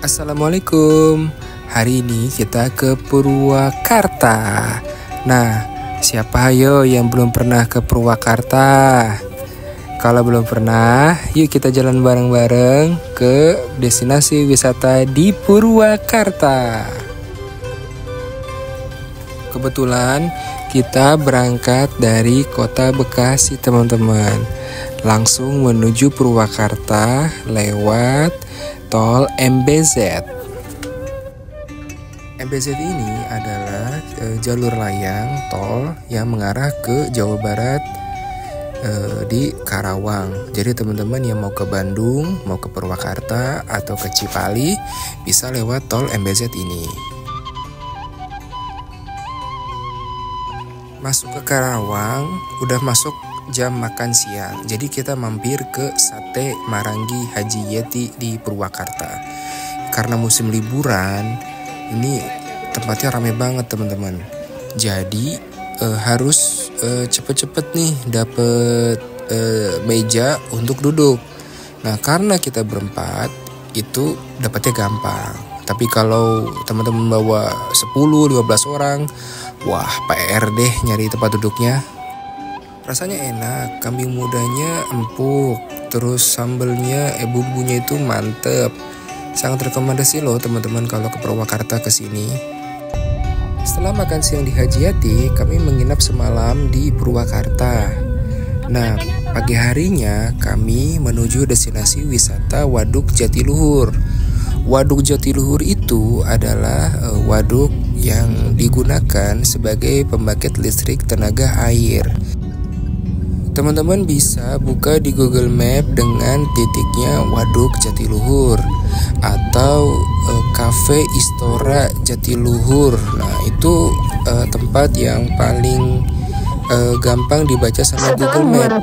Assalamualaikum. Hari ini kita ke Purwakarta. Nah, siapa ayo yang belum pernah ke Purwakarta? Kalau belum pernah, yuk kita jalan bareng-bareng ke destinasi wisata di Purwakarta. Kebetulan kita berangkat dari kota Bekasi, teman-teman. Langsung menuju Purwakarta lewat tol MBZ. MBZ ini adalah jalur layang tol yang mengarah ke Jawa Barat di Karawang. Jadi teman-teman yang mau ke Bandung, mau ke Purwakarta atau ke Cipali bisa lewat tol MBZ ini. Masuk ke Karawang udah masuk jam makan siang. Jadi kita mampir ke Sate Marangi Haji Yeti di Purwakarta. Karena musim liburan, ini tempatnya ramai banget teman-teman. Jadi harus cepet-cepet nih dapet meja untuk duduk. Nah, karena kita berempat itu dapatnya gampang. Tapi kalau teman-teman bawa 10-15 orang, wah PR deh nyari tempat duduknya. Rasanya enak, kambing mudanya empuk, terus sambelnya, bumbunya itu mantep. Sangat rekomendasi loh teman-teman kalau ke Purwakarta kesini. Setelah makan siang di Haji Yati, kami menginap semalam di Purwakarta. Nah, pagi harinya kami menuju destinasi wisata Waduk Jatiluhur. Waduk Jatiluhur itu adalah waduk yang digunakan sebagai pembangkit listrik tenaga air. Teman-teman bisa buka di Google Map dengan titiknya Waduk Jatiluhur atau Cafe Istora Jatiluhur. Nah, itu tempat yang paling gampang dibaca sama Google Map.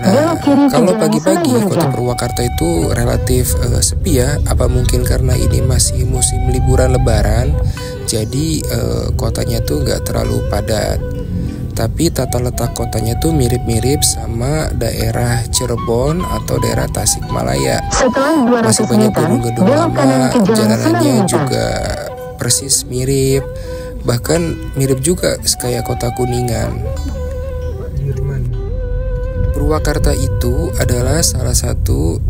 Nah, kalau pagi-pagi kota Purwakarta itu relatif sepi ya. Apa mungkin karena ini masih musim liburan Lebaran, jadi kotanya tuh nggak terlalu padat. Tapi tata letak kotanya tuh mirip-mirip sama daerah Cirebon atau daerah Tasikmalaya. Masih banyak gedung-gedung lama, jalanannya juga persis mirip. Bahkan mirip juga kayak kota Kuningan. Purwakarta itu adalah salah satu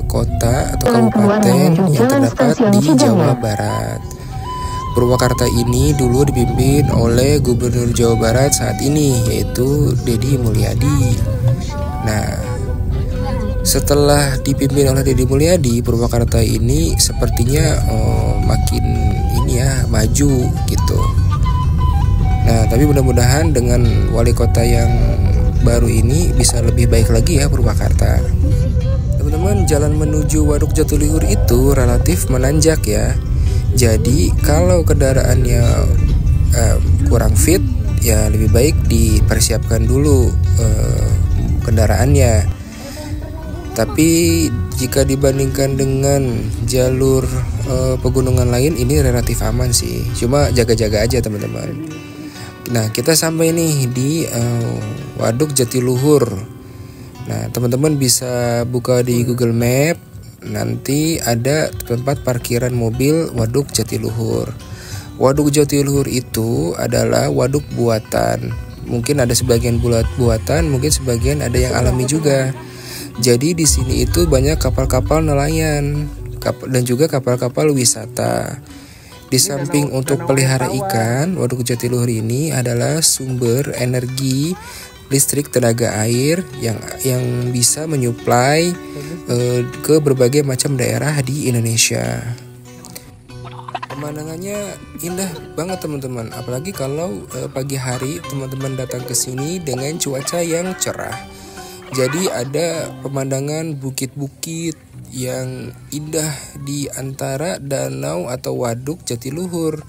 kota atau kabupaten yang terdapat di Jawa Barat. Purwakarta ini dulu dipimpin oleh Gubernur Jawa Barat saat ini, yaitu Deddy Mulyadi. Nah, setelah dipimpin oleh Deddy Mulyadi, Purwakarta ini sepertinya makin maju gitu. Nah, tapi mudah-mudahan dengan wali kota yang baru ini bisa lebih baik lagi ya Purwakarta. Teman-teman, jalan menuju Waduk Jatiluhur itu relatif menanjak ya. Jadi kalau kendaraannya kurang fit, ya lebih baik dipersiapkan dulu kendaraannya. Tapi jika dibandingkan dengan jalur pegunungan lain, ini relatif aman sih. Cuma jaga-jaga aja teman-teman. Nah, kita sampai nih di Waduk Jatiluhur. Nah, teman-teman bisa buka di Google Map. Nanti ada tempat parkiran mobil Waduk Jatiluhur. Waduk Jatiluhur itu adalah waduk buatan. Mungkin ada sebagian buatan, mungkin sebagian ada yang alami juga. Jadi di sini itu banyak kapal-kapal nelayan dan juga kapal-kapal wisata. Di samping untuk pelihara ikan, Waduk Jatiluhur ini adalah sumber energi listrik tenaga air yang bisa menyuplai ke berbagai macam daerah di Indonesia. Pemandangannya indah banget teman-teman, apalagi kalau pagi hari teman-teman datang ke sini dengan cuaca yang cerah. Jadi ada pemandangan bukit-bukit yang indah di antara danau atau Waduk Jatiluhur.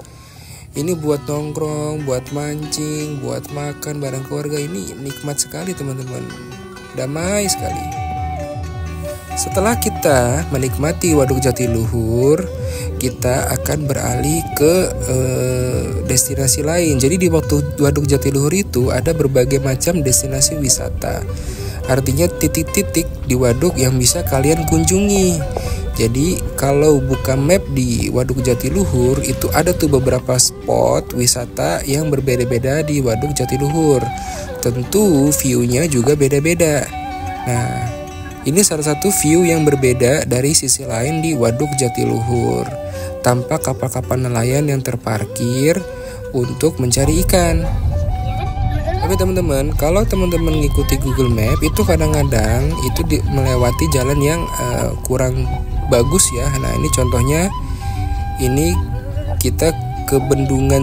Ini buat nongkrong, buat mancing, buat makan bareng keluarga, ini nikmat sekali teman-teman. Damai sekali. Setelah kita menikmati Waduk Jatiluhur, kita akan beralih ke destinasi lain. Jadi di waktu Waduk Jatiluhur itu ada berbagai macam destinasi wisata. artinya titik-titik di waduk yang bisa kalian kunjungi. Jadi kalau buka map di Waduk Jatiluhur itu ada tuh beberapa spot wisata yang berbeda-beda di Waduk Jatiluhur. Tentu view-nya juga beda-beda. Nah, ini salah satu view yang berbeda dari sisi lain di Waduk Jatiluhur. Tampak kapal-kapal nelayan yang terparkir untuk mencari ikan. Tapi teman-teman, kalau teman-teman ngikuti Google Map itu kadang-kadang itu melewati jalan yang kurang bagus ya. Nah, ini contohnya, ini kita ke bendungan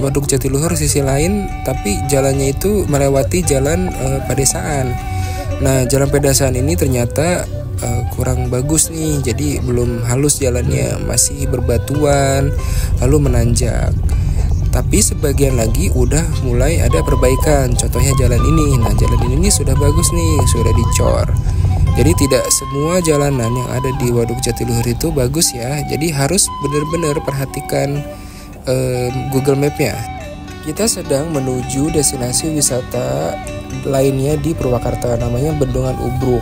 Waduk Jatiluhur sisi lain, tapi jalannya itu melewati jalan pedesaan. Nah, jalan pedesaan ini ternyata kurang bagus nih, jadi belum halus jalannya, masih berbatuan lalu menanjak. Tapi sebagian lagi udah mulai ada perbaikan, contohnya jalan ini. Nah, jalan ini sudah bagus nih, sudah dicor. Jadi tidak semua jalanan yang ada di Waduk Jatiluhur itu bagus ya. Jadi harus benar-benar perhatikan Google Map-nya. Kita sedang menuju destinasi wisata lainnya di Purwakarta, namanya Bendungan Ubruk.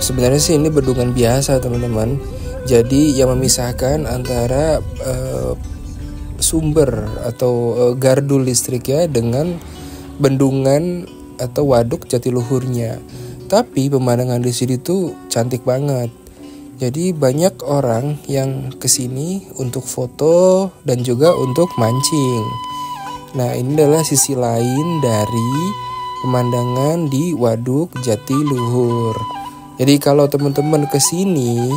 Sebenarnya sih ini bendungan biasa teman-teman. Jadi yang memisahkan antara sumber atau gardu listrik ya dengan bendungan atau waduk Jatiluhurnya. Tapi pemandangan di sini tuh cantik banget. Jadi banyak orang yang kesini untuk foto dan juga untuk mancing. Nah, ini adalah sisi lain dari pemandangan di Waduk Jatiluhur. Jadi kalau teman-teman kesini,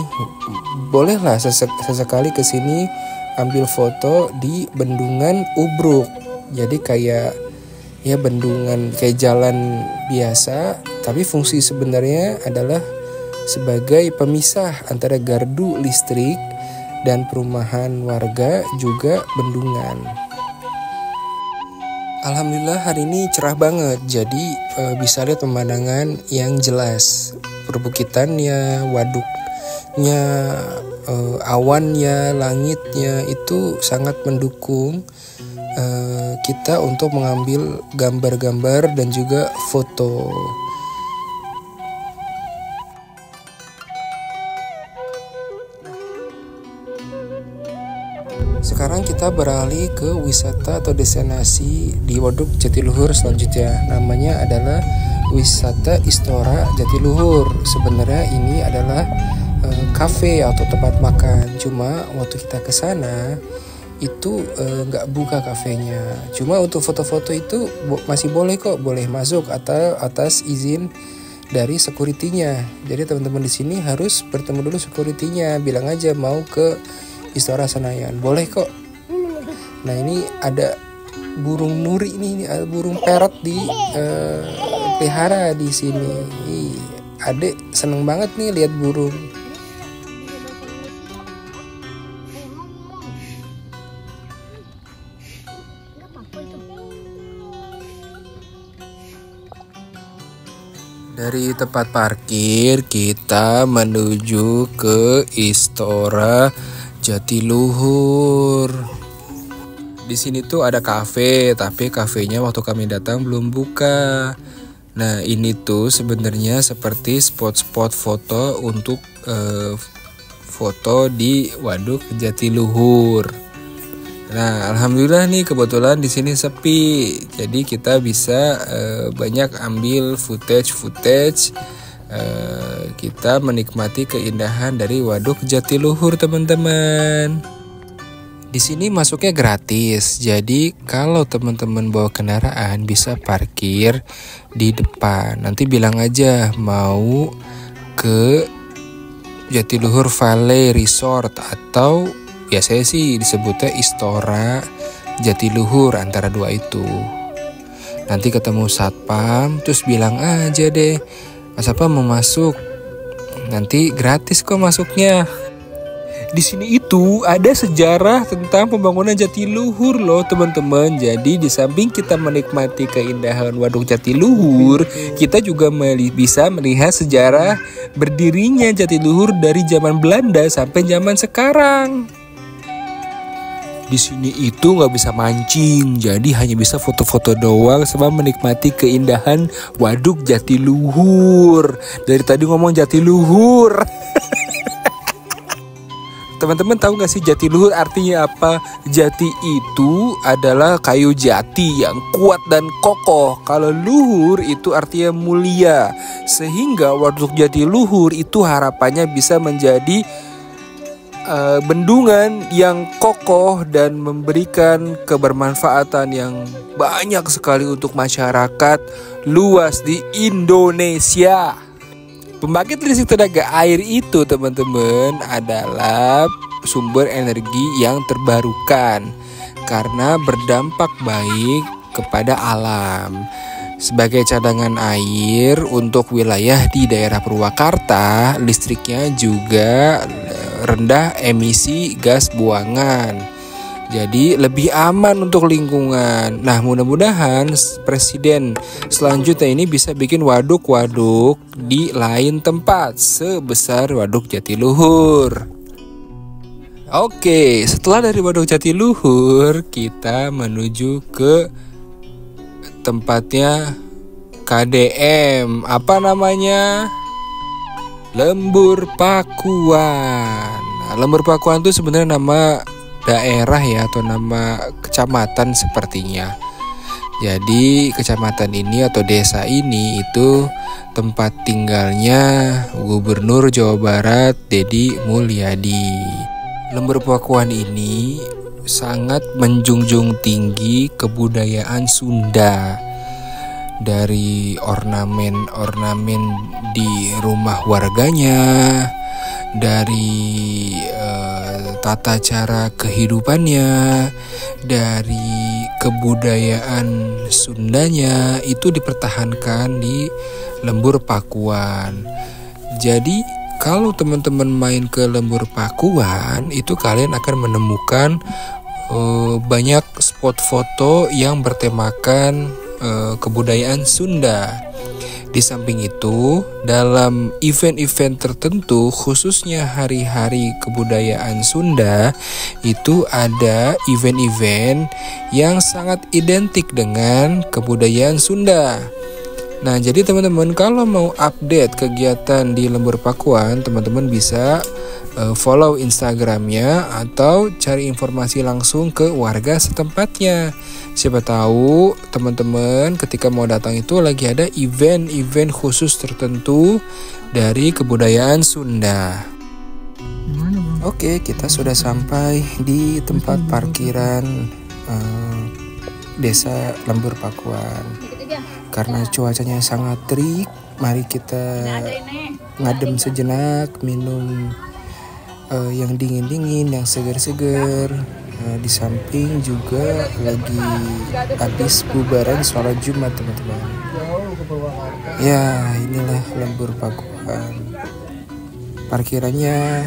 bolehlah sesekali kesini ambil foto di Bendungan Ubruk. Jadi kayak ya bendungan kayak jalan biasa, tapi fungsi sebenarnya adalah sebagai pemisah antara gardu listrik dan perumahan warga juga bendungan. Alhamdulillah hari ini cerah banget, jadi bisa lihat pemandangan yang jelas. Perbukitannya, waduknya, awannya, langitnya itu sangat mendukung kita untuk mengambil gambar-gambar dan juga foto. Sekarang kita beralih ke wisata atau destinasi di Waduk Jatiluhur selanjutnya. Namanya adalah wisata Istora Jatiluhur. Sebenarnya ini adalah kafe atau tempat makan. Cuma waktu kita ke sana itu nggak buka kafenya. Cuma untuk foto-foto itu masih boleh kok, boleh masuk atau atas izin dari security-nya. Jadi teman-teman di sini harus bertemu dulu security-nya, bilang aja mau ke Istora Senayan, boleh kok. Nah, ini ada burung nuri nih, ada burung parrot di pelihara di sini. Adek seneng banget nih lihat burung. Dari tempat parkir kita menuju ke Istora Jatiluhur. Di sini tuh ada kafe, tapi kafenya waktu kami datang belum buka. Nah, ini tuh sebenarnya seperti spot-spot foto untuk foto di Waduk Jatiluhur. Nah, alhamdulillah nih kebetulan di sini sepi, jadi kita bisa banyak ambil footage. Kita menikmati keindahan dari Waduk Jatiluhur, teman-teman. Di sini masuknya gratis, jadi kalau teman-teman bawa kendaraan bisa parkir di depan. Nanti bilang aja mau ke Jatiluhur Valley Resort atau biasanya sih disebutnya Istora Jatiluhur, antara dua itu. Nanti ketemu satpam, terus bilang aja deh, Mas Satpam mau masuk, nanti gratis kok masuknya. Di sini itu ada sejarah tentang pembangunan Jatiluhur loh teman-teman. Jadi di samping kita menikmati keindahan Waduk Jatiluhur, kita juga bisa melihat sejarah berdirinya Jatiluhur dari zaman Belanda sampai zaman sekarang. Di sini itu nggak bisa mancing, jadi hanya bisa foto-foto doang sama menikmati keindahan Waduk Jatiluhur. Dari tadi ngomong Jatiluhur. Teman-teman tahu nggak sih jatiluhur artinya apa? Jati itu adalah kayu jati yang kuat dan kokoh. Kalau luhur itu artinya mulia. Sehingga Waduk Jatiluhur itu harapannya bisa menjadi bendungan yang kokoh dan memberikan kebermanfaatan yang banyak sekali untuk masyarakat luas di Indonesia. Pembangkit listrik tenaga air itu teman-teman adalah sumber energi yang terbarukan karena berdampak baik kepada alam. Sebagai cadangan air untuk wilayah di daerah Purwakarta, listriknya juga rendah emisi gas buangan. Jadi lebih aman untuk lingkungan. Nah, mudah-mudahan presiden selanjutnya ini bisa bikin waduk-waduk di lain tempat sebesar Waduk Jatiluhur. Oke, setelah dari Waduk Jatiluhur, kita menuju ke tempatnya KDM. Apa namanya? Lembur Pakuan. Nah, Lembur Pakuan itu sebenarnya nama daerah ya, atau nama kecamatan sepertinya. Jadi kecamatan ini atau desa ini itu tempat tinggalnya Gubernur Jawa Barat Deddy Mulyadi. Lembur Pakuan ini sangat menjunjung tinggi kebudayaan Sunda. Dari ornamen-ornamen di rumah warganya, dari tata cara kehidupannya, dari kebudayaan Sundanya itu dipertahankan di Lembur Pakuan. Jadi kalau teman-teman main ke Lembur Pakuan itu kalian akan menemukan banyak spot foto yang bertemakan kebudayaan Sunda. Di samping itu, dalam event-event tertentu, khususnya hari-hari kebudayaan Sunda, itu ada event-event yang sangat identik dengan kebudayaan Sunda. Nah, jadi teman-teman kalau mau update kegiatan di Lembur Pakuan, teman-teman bisa follow Instagramnya atau cari informasi langsung ke warga setempatnya. Siapa tahu teman-teman ketika mau datang itu lagi ada event-event khusus tertentu dari kebudayaan Sunda. Oke, kita sudah sampai di tempat parkiran desa Lembur Pakuan. Karena cuacanya sangat terik, mari kita ngadem sejenak, minum yang dingin-dingin, yang segar-segar. Di samping juga lagi habis bubaran sholat Jumat teman-teman. Ya, inilah Lembur Pakuan. Parkirannya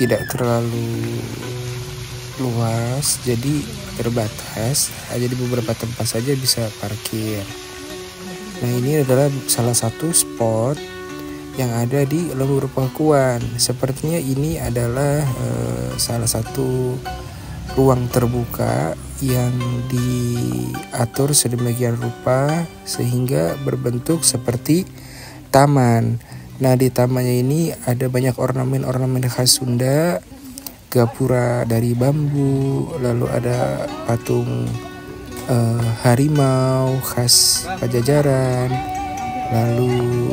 tidak terlalu luas, jadi terbatas. Jadi beberapa tempat saja bisa parkir. Nah, ini adalah salah satu spot yang ada di Lembur Pakuan. Sepertinya ini adalah salah satu ruang terbuka yang diatur sedemikian rupa sehingga berbentuk seperti taman. Nah, di tamannya ini ada banyak ornamen-ornamen khas Sunda, gapura dari bambu, lalu ada patung harimau khas Pajajaran, lalu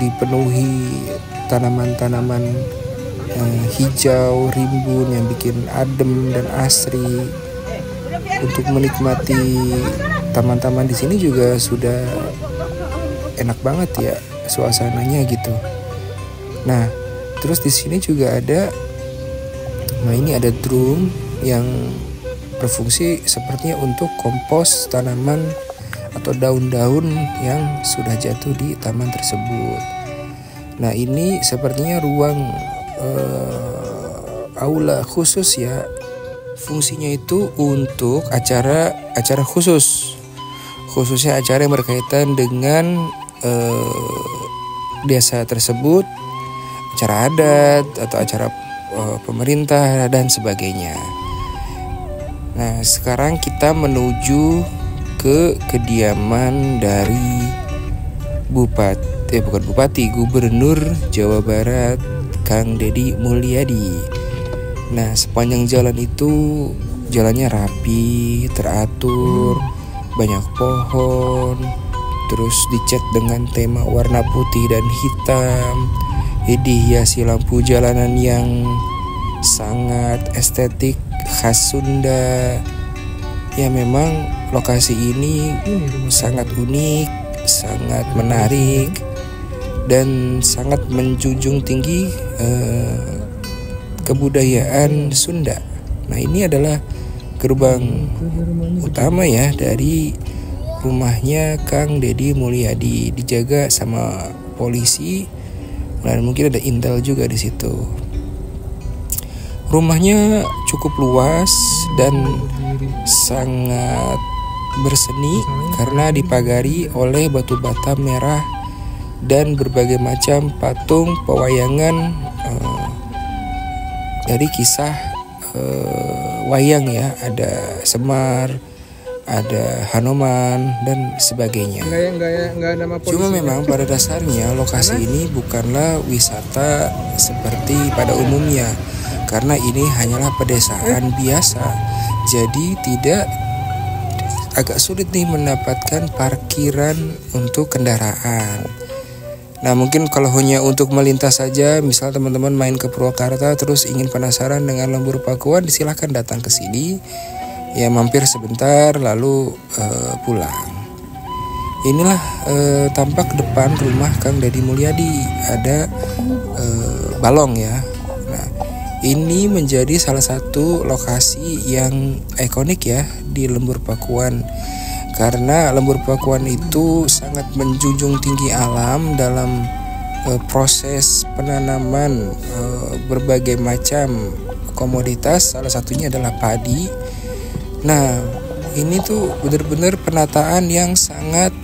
dipenuhi tanaman-tanaman hijau rimbun yang bikin adem dan asri. Untuk menikmati taman-taman di sini juga sudah enak banget ya suasananya gitu. Nah, terus di sini juga ada, nah ini ada drum yang berfungsi sepertinya untuk kompos tanaman atau daun-daun yang sudah jatuh di taman tersebut. Nah, ini sepertinya ruang aula khusus ya. Fungsinya itu untuk acara khusus, khususnya acara yang berkaitan dengan desa tersebut, acara adat atau acara pemerintah dan sebagainya. Nah, sekarang kita menuju ke kediaman dari Gubernur Jawa Barat Kang Deddy Mulyadi. Nah, sepanjang jalan itu jalannya rapi, teratur, banyak pohon, terus dicat dengan tema warna putih dan hitam, dihiasi lampu jalanan yang sangat estetik khas Sunda. Ya, memang lokasi ini sangat unik, sangat menarik, dan sangat menjunjung tinggi kebudayaan Sunda. Nah, ini adalah gerbang utama ya dari rumahnya Kang Deddy Mulyadi, dijaga sama polisi dan mungkin ada intel juga di situ. Rumahnya cukup luas dan sangat berseni karena dipagari oleh batu bata merah dan berbagai macam patung pewayangan dari kisah wayang ya, ada Semar, ada Hanoman dan sebagainya. Cuma memang pada dasarnya lokasi ini bukanlah wisata seperti pada umumnya, karena ini hanyalah pedesaan biasa. Jadi agak sulit nih mendapatkan parkiran untuk kendaraan. Nah, mungkin kalau hanya untuk melintas saja, misal teman-teman main ke Purwakarta terus ingin penasaran dengan Lembur Pakuan, silahkan datang ke sini. Ya, mampir sebentar lalu pulang. Inilah tampak depan rumah Kang Deddy Mulyadi, ada balong ya. Nah, ini menjadi salah satu lokasi yang ikonik ya di Lembur Pakuan. Karena Lembur Pakuan itu sangat menjunjung tinggi alam dalam proses penanaman berbagai macam komoditas, salah satunya adalah padi. Nah, ini tuh benar-benar penataan yang sangat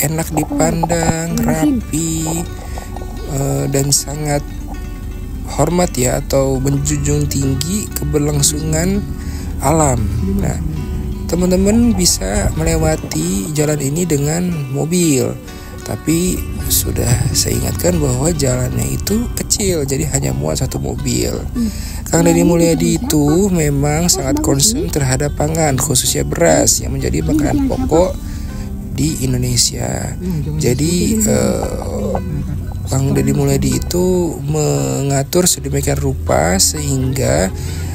enak dipandang, rapi, dan sangat hormat ya, atau menjunjung tinggi keberlangsungan alam. Nah, teman-teman bisa melewati jalan ini dengan mobil, tapi sudah saya ingatkan bahwa jalannya itu kecil, jadi hanya muat satu mobil. Kang Deddy Mulyadi itu memang sangat concern terhadap pangan, khususnya beras yang menjadi makanan pokok di Indonesia. Jadi Kang Deddy Mulyadi itu mengatur sedemikian rupa sehingga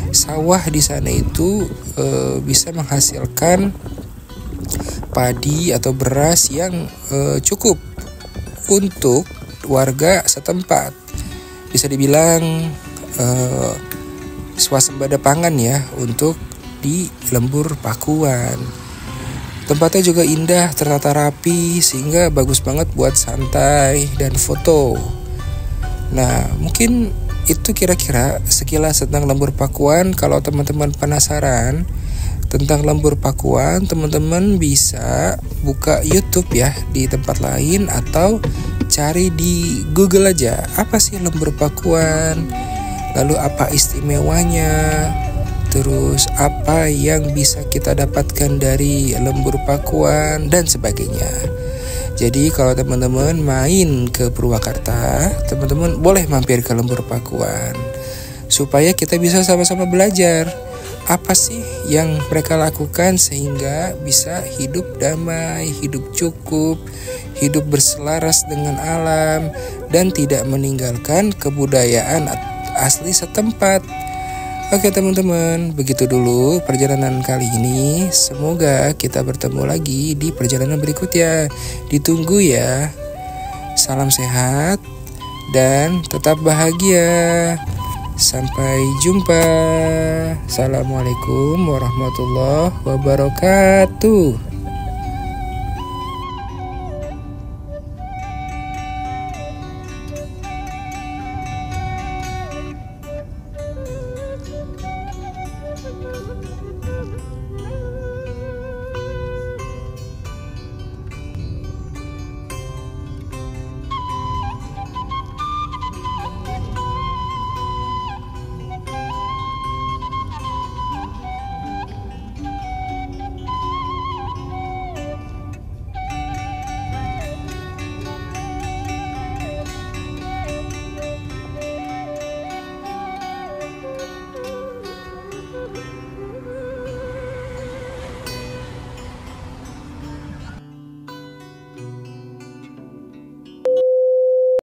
sawah di sana itu bisa menghasilkan padi atau beras yang cukup untuk warga setempat. Bisa dibilang swasembada pangan ya untuk di Lembur Pakuan. Tempatnya juga indah, tertata rapi sehingga bagus banget buat santai dan foto. Nah, mungkin itu kira-kira sekilas tentang Lembur Pakuan. Kalau teman-teman penasaran tentang Lembur Pakuan, teman-teman bisa buka YouTube ya di tempat lain atau cari di Google aja, apa sih Lembur Pakuan, lalu apa istimewanya, terus apa yang bisa kita dapatkan dari Lembur Pakuan dan sebagainya. Jadi kalau teman-teman main ke Purwakarta, teman-teman boleh mampir ke Lembur Pakuan supaya kita bisa sama-sama belajar apa sih yang mereka lakukan sehingga bisa hidup damai, hidup cukup, hidup berselaras dengan alam, dan tidak meninggalkan kebudayaan asli setempat. Oke teman-teman, begitu dulu perjalanan kali ini. Semoga kita bertemu lagi di perjalanan berikutnya. Ditunggu ya. Salam sehat dan tetap bahagia. Sampai jumpa. Assalamualaikum warahmatullahi wabarakatuh.